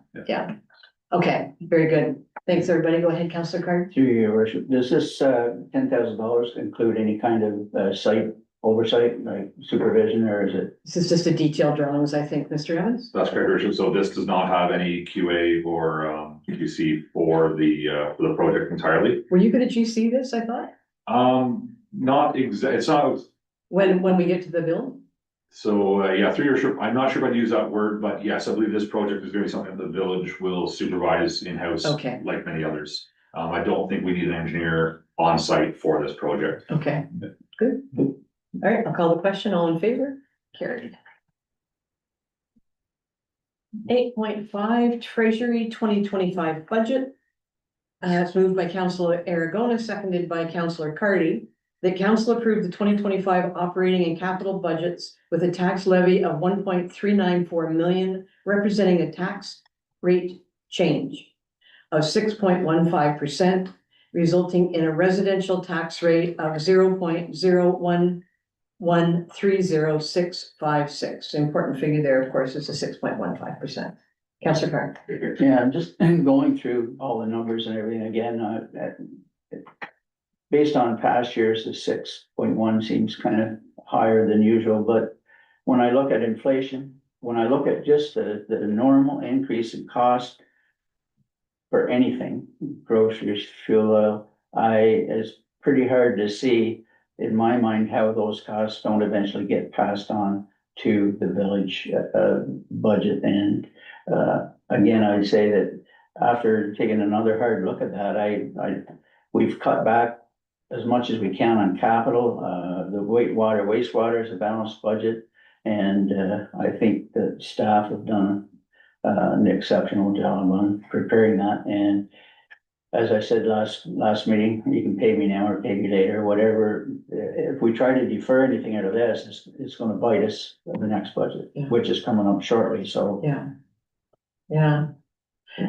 Okay, very good. Thanks, everybody. Go ahead, Councillor Card. Through your worship, does this $10,000 include any kind of site oversight, like supervision, or is it? This is just a detailed drawings, I think, Mr. Evans. That's correct, Your worship. So this does not have any QA or QC for the project entirely. Were you gonna GC this, I thought, Not it's not, when we get to the bill? so yeah, through your worship, I'm not sure if I'd use that word, but yes, I believe this project is gonna be something that the village will supervise in-house. Okay. Like many others. I don't think we need an engineer on site for this project. Okay, good. All right, I'll call the question. All in favor? Carried. 8.5 Treasury 2025 budget. It's moved by Councillor Aragona, seconded by Councillor Cardy, that council approve the 2025 operating and capital budgets with a tax levy of 1.394 million, representing a tax rate change of 6.15%, resulting in a residential tax rate of 0.01130656. The important figure there, of course, is the 6.15%. Councillor Carr. Yeah, I'm just going through all the numbers and everything again, based on past years, the 6.1 seems kind of higher than usual, but when I look at inflation, when I look at just the normal increase in cost for anything, groceries, fuel oil, it's pretty hard to see in my mind how those costs don't eventually get passed on to the village budget. And again, I'd say that after taking another hard look at that, we've cut back as much as we can on capital. The wastewater is a balanced budget, and I think that staff have done an exceptional job on preparing that. And as I said last meeting, you can pay me now or pay me later, whatever. If we try to defer anything out of this, it's gonna bite us in the next budget, Yeah. which is coming up shortly, so. Yeah. Yeah.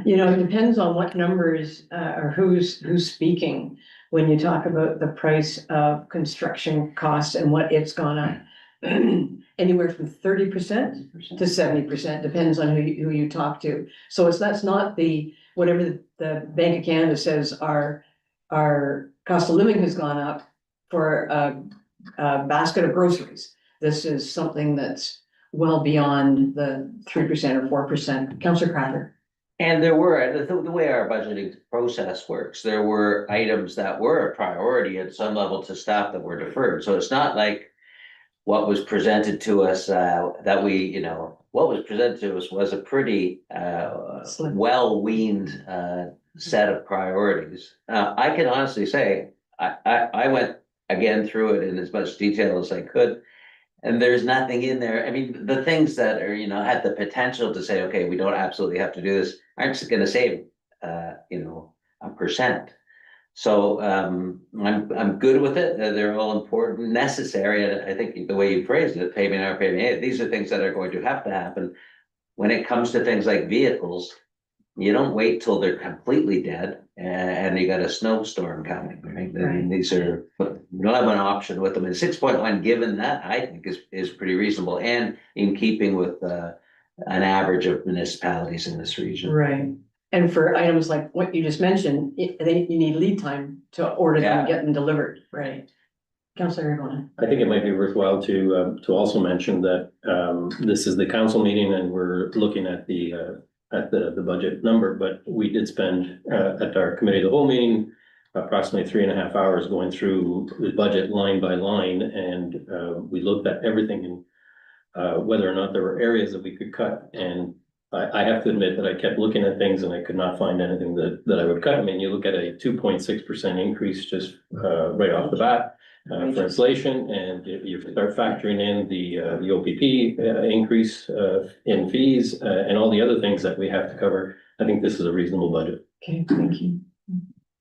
You know, it depends on what numbers, or who's speaking when you talk about the price of construction costs and what it's gone up. Anywhere from 30% to 70%, depends on who you talk to. So that's not whatever the Bank of Canada says our cost of living has gone up for a basket of groceries. This is something that's well beyond the 3% or 4%. Councillor Cracker. And there were, the way our budgeting process works, there were items that were a priority at some level to staff that were deferred. So it's not like what was presented to us, that we, what was presented to us was a pretty, Slim. well-weaned, set of priorities. I can honestly say, I went again through it in as much detail as I could. And there's nothing in there. I mean, the things that are, had the potential to say, okay, we don't absolutely have to do this, aren't gonna save, 1%. So, I'm good with it. They're all important, necessary, and I think the way you phrased it, paving our paving, these are things that are going to happen. When it comes to things like vehicles, you don't wait till they're completely dead and you got a snowstorm coming, right? I mean, these are, you don't have an option with them. And 6.1, given that, I think is pretty reasonable and in keeping with an average of municipalities in this region. Right, and for items like what you just mentioned, you need lead time to order them and Yeah. get them delivered, right? Counselor Argona. I think it might be worthwhile to also mention that, this is the council meeting and we're looking at the budget number, but we did spend, at our committee, the whole meeting, approximately 3.5 hours going through the budget line by line, and, we looked at everything and, whether or not there were areas that we could cut, and I have to admit that I kept looking at things and I could not find anything that I would cut. I mean, you look at a 2.6% increase just, right off the bat, for inflation, and you start factoring in the OPP increase in fees and all the other things that we have to cover. I think this is a reasonable budget. Okay, thank you.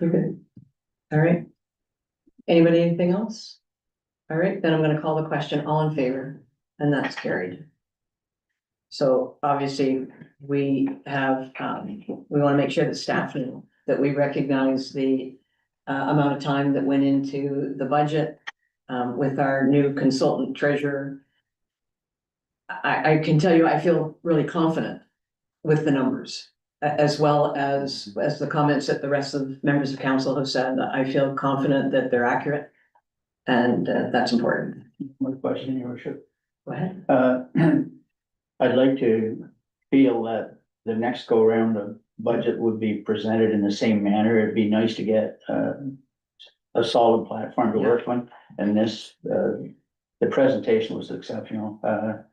We're good. All right. Anybody, anything else? All right, then I'm gonna call the question, all in favor, and that's carried. So obviously, we have, we wanna make sure that staff know that we recognize the amount of time that went into the budget, with our new consultant treasurer. I can tell you, I feel really confident with the numbers, as well as the comments that the rest of the members of council have said. I feel confident that they're accurate, and that's important. One question, your worship. Go ahead. I'd like to feel that the next go round of budget would be presented in the same manner. It'd be nice to get a solid platform to work on, and this, the presentation was exceptional. A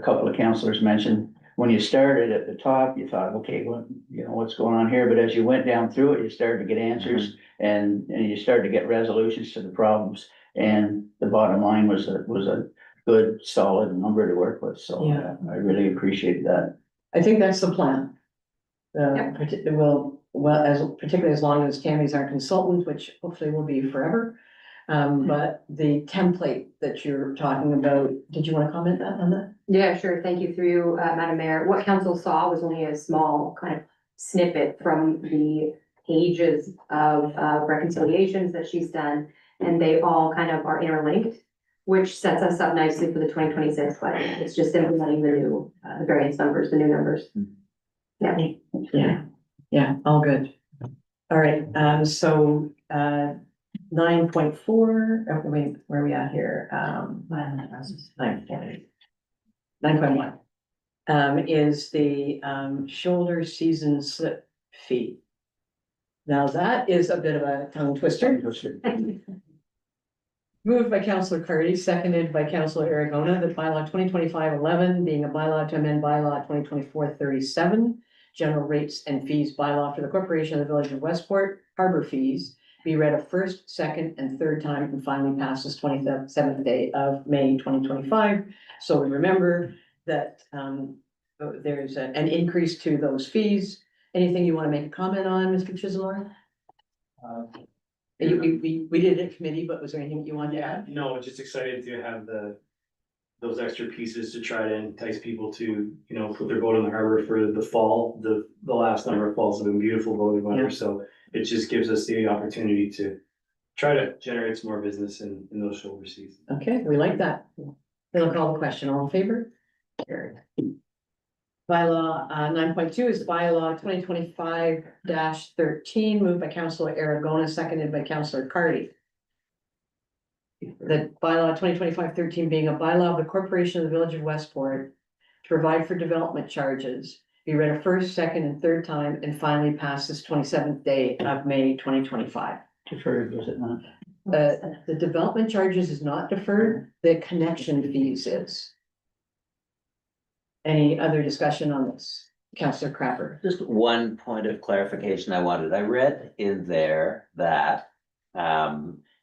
couple of councillors mentioned, when you started at the top, you thought, okay, well, what's going on here? But as you went down through it, you started to get answers and you started to get resolutions to the problems. And the bottom line was a good, solid number to work with. So Yeah. I really appreciate that. I think that's the plan. Particularly as long as Tammy's our consultant, which hopefully will be forever. But the template that you're talking about, did you want to comment on that? Yeah, sure. Thank you through you, Madam Mayor. What council saw was only a small kind of snippet from the pages of reconciliations that she's done. And they all kind of are interlinked, which sets us up nicely for the 2026 budget. It's just implementing the new, the variance numbers, the new numbers. Yeah. Yeah, all good. All right, so 9.4, wait, where are we at here? 9.1 is the shoulder season slip fee. Now that is a bit of a tongue twister. Moved by Councillor Cardy, seconded by Councillor Aragona, that bylaw 2025-11 being a bylaw to amend bylaw 2024-37, general rates and fees bylaw for the corporation of the village of Westport, harbor fees, be read a first, second, and third time and finally passes 27th day of May 2025. So remember that there's an increase to those fees. Anything you want to make a comment on, Mr. Chiselor? We did it at committee, but was there anything you wanted to add? No, just excited to have those extra pieces to try to entice people to, put their boat on the harbor for the fall. The last number of falls have been beautiful boating weather, so it just gives us the opportunity to try to generate some more business in those shoulder seasons. Okay, we like that. Then I'll call the question. All in favor? Carried. Bylaw 9.2 is bylaw 2025-13, moved by Councillor Aragona, seconded by Councillor Cardy. The bylaw 2025-13 being a bylaw of the corporation of the village of Westport to provide for development charges be read a first, second, and third time, and finally pass this 27th day of May 2025. Deferred, was it not? The development charges is not deferred, the connection fees is. Any other discussion on this? Councillor Crapper. Just one point of clarification I wanted. I read in there that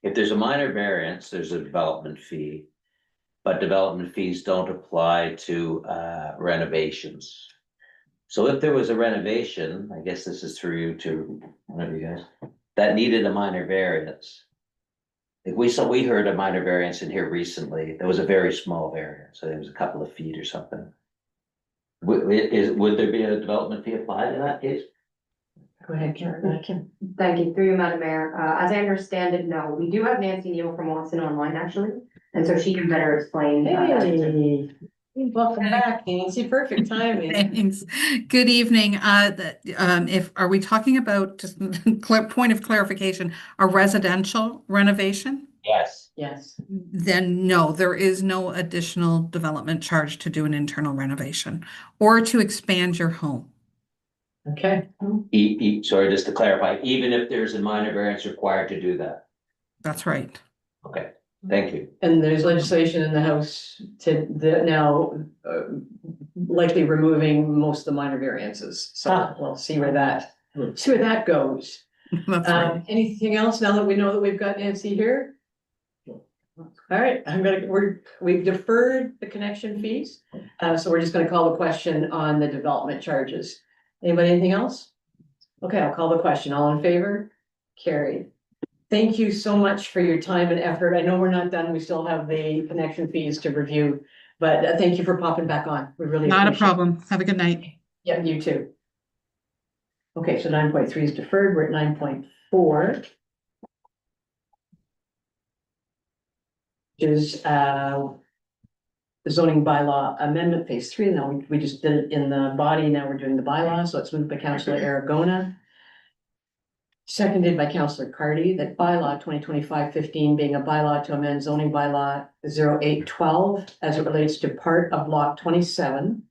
if there's a minor variance, there's a development fee. But development fees don't apply to renovations. So if there was a renovation, I guess this is through you to one of you guys, that needed a minor variance. Like we heard a minor variance in here recently. There was a very small variance, so it was a couple of feet or something. Would there be a development fee applied in that case? Go ahead, Karen. Thank you, through you, Madam Mayor. As I understand it, no, we do have Nancy Neal from Watson online, actually, and so she can better explain. Hey, welcome back, Nancy. Perfect timing. Thanks. Good evening. Are we talking about, just point of clarification, a residential renovation? Yes. Yes. Then no, there is no additional development charge to do an internal renovation or to expand your home. Okay. Sorry, just to clarify, even if there's a minor variance required to do that. That's right. Okay, thank you. And there's legislation in the House to now likely removing most of the minor variances. So we'll see where that goes. That's right. Anything else now that we know that we've got Nancy here? All right, we've deferred the connection fees. So we're just gonna call the question on the development charges. Anybody, anything else? Okay, I'll call the question. All in favor? Carried. Thank you so much for your time and effort. I know we're not done. We still have the connection fees to review, but thank you for popping back on. We really Not a appreciate it. problem. Have a good night. Yeah, you too. Okay, so 9.3 is deferred. We're at 9.4. Is the zoning bylaw amendment phase 3. Now we just did it in the body. Now we're doing the bylaw. So let's move by Councillor Aragona. Seconded by Councillor Cardy, that bylaw 2025-15 being a bylaw to amend zoning bylaw 0812 as it relates to part of block 27,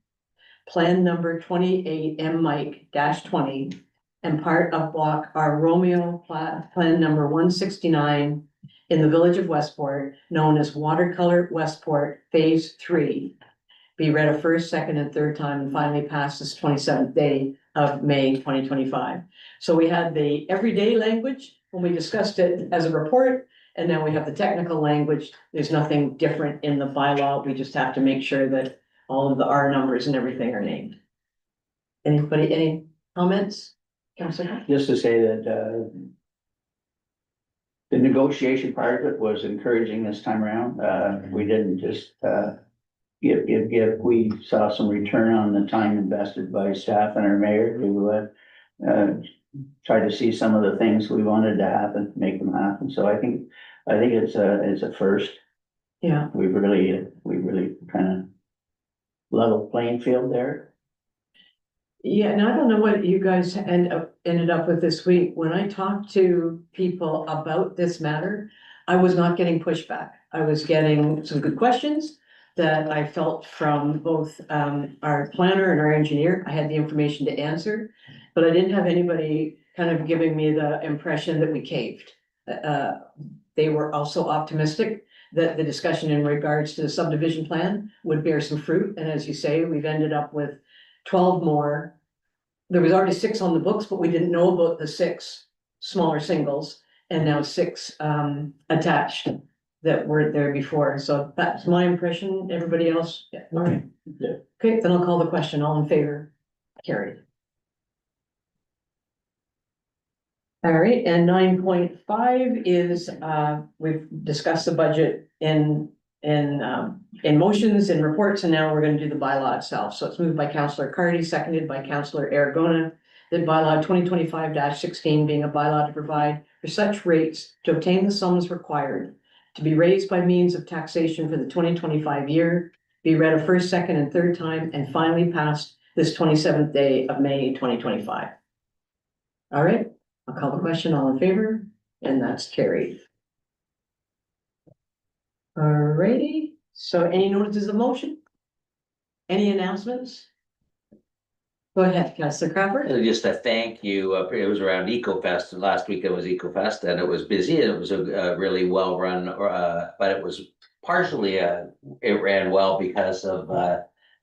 plan number 28 M Mike -20, and part of block R Romeo plan number 169 in the village of Westport, known as Watercolor Westport Phase 3, be read a first, second, and third time and finally pass this 27th day of May 2025. So we had the everyday language when we discussed it as a report, and now we have the technical language. There's nothing different in the bylaw. We just have to make sure that all of the R numbers and everything are named. Anybody, any comments? Councilor? Just to say that, the negotiation part of it was encouraging this time around. We didn't just, give. We saw some return on the time invested by staff and our mayor who, tried to see some of the things we wanted to happen, make them happen. So I think it's a first. Yeah. We really kind of level playing field there. Yeah, and I don't know what you guys ended up with this week. When I talked to people about this matter, I was not getting pushback. I was getting some good questions that I felt from both our planner and our engineer. I had the information to answer, but I didn't have anybody kind of giving me the impression that we caved. They were also optimistic that the discussion in regards to the subdivision plan would bear some fruit. And as you say, we've ended up with 12 more. There was already 6 on the books, but we didn't know about the 6 smaller singles, and now 6 attached that weren't there before. So that's my impression. Everybody else? Yeah, all right. Yeah. Okay, then I'll call the question. All in favor? Carried. All right, and 9.5 is we've discussed the budget in motions and reports, and now we're going to do the bylaw itself. So it's moved by Councillor Cardy, seconded by Councillor Aragona. That bylaw 2025-16 being a bylaw to provide for such rates to obtain the sums required to be raised by means of taxation for the 2025 year, be read a first, second, and third time, and finally passed this 27th day of May 2025. All right, I'll call the question. All in favor? And that's carried. All righty, so any notices of motion? Any announcements? Go ahead, Councillor Crawford. Just a thank you. It was around EcoFest. Last week it was EcoFest and it was busy and it was a really well run, but it was partially, it ran well because of,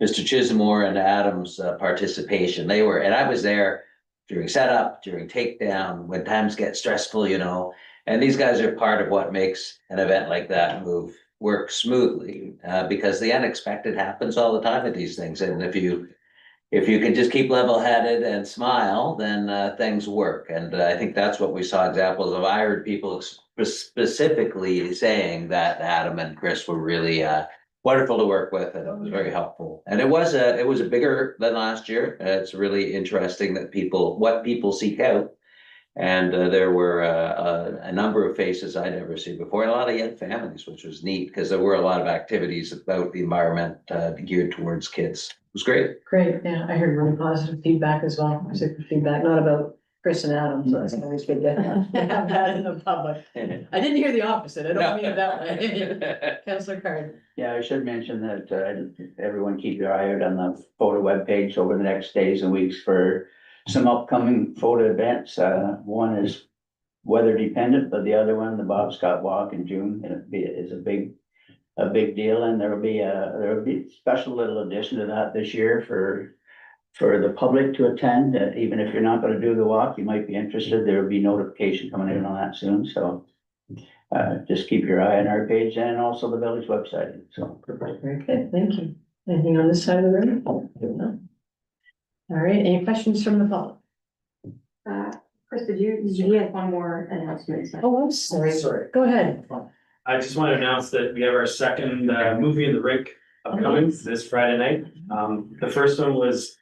Mr. Chismore and Adam's participation. They were, and I was there during setup, during takedown, when times get stressful, you know. And these guys are part of what makes an event like that work smoothly, because the unexpected happens all the time at these things. And if you can just keep level-headed and smile, then things work. And I think that's what we saw examples of. I heard people specifically saying that Adam and Chris were really wonderful to work with, and it was very helpful. And it was a bigger than last year. It's really interesting that what people seek out. And there were a number of faces I'd never seen before, and a lot of young families, which was neat because there were a lot of activities about the environment geared towards kids. It was great. Great, yeah, I heard really positive feedback as well, positive feedback, not about Chris and Adam, so it's always good to have that in the public. I didn't hear the opposite, I don't mean it that way. Councillor Card. Yeah, I should mention that, everyone keep your eye out on the photo webpage over the next days and weeks for some upcoming photo events. One is weather dependent, but the other one, the Bob Scott Walk in June, is a big deal, and there'll be a special little addition to that this year for the public to attend. Even if you're not gonna do the walk, you might be interested. There will be notification coming in on that soon, so just keep your eye on our page and also the village website, so. Very good, thank you. Anything on this side of the room? No. All right, any questions from the public? Chris, you have one more announcement? Oh, I'm sorry. Go ahead. I just want to announce that we have our second movie in the rink upcoming this Friday night. The first one was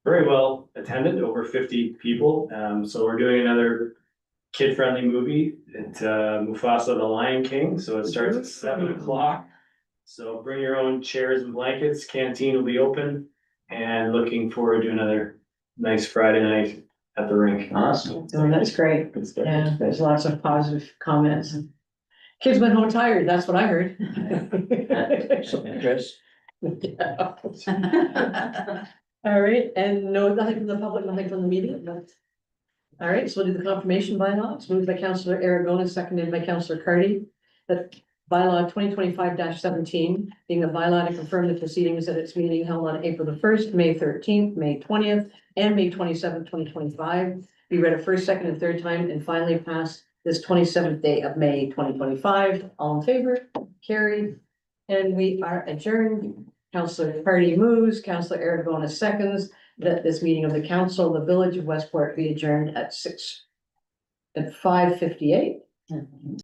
very well attended, over 50 people. So we're doing another kid-friendly movie at Mufasa the Lion King. So it starts at 7 o'clock. So bring your own chairs and blankets. Canteen will be open, and looking forward to another nice Friday night at the rink. Awesome. Oh, that's great. Yeah, there's lots of positive comments. Kids went home tired, that's what I heard. So, Chris? Yeah. All right, and no, nothing from the public, nothing from the media, but. All right, so we'll do the confirmation bylaw. It's moved by Councillor Aragona, seconded by Councillor Cardy. That bylaw 2025-17, being a bylaw to confirm the proceedings at its meeting held on April the 1st, May 13th, May 20th, and May 27th, 2025. Be read a first, second, and third time, and finally pass this 27th day of May 2025. All in favor? Carried. And we are adjourned. Councillor Cardy moves, Councillor Aragona seconds, that this meeting of the council, the village of Westport, be adjourned at 5:58.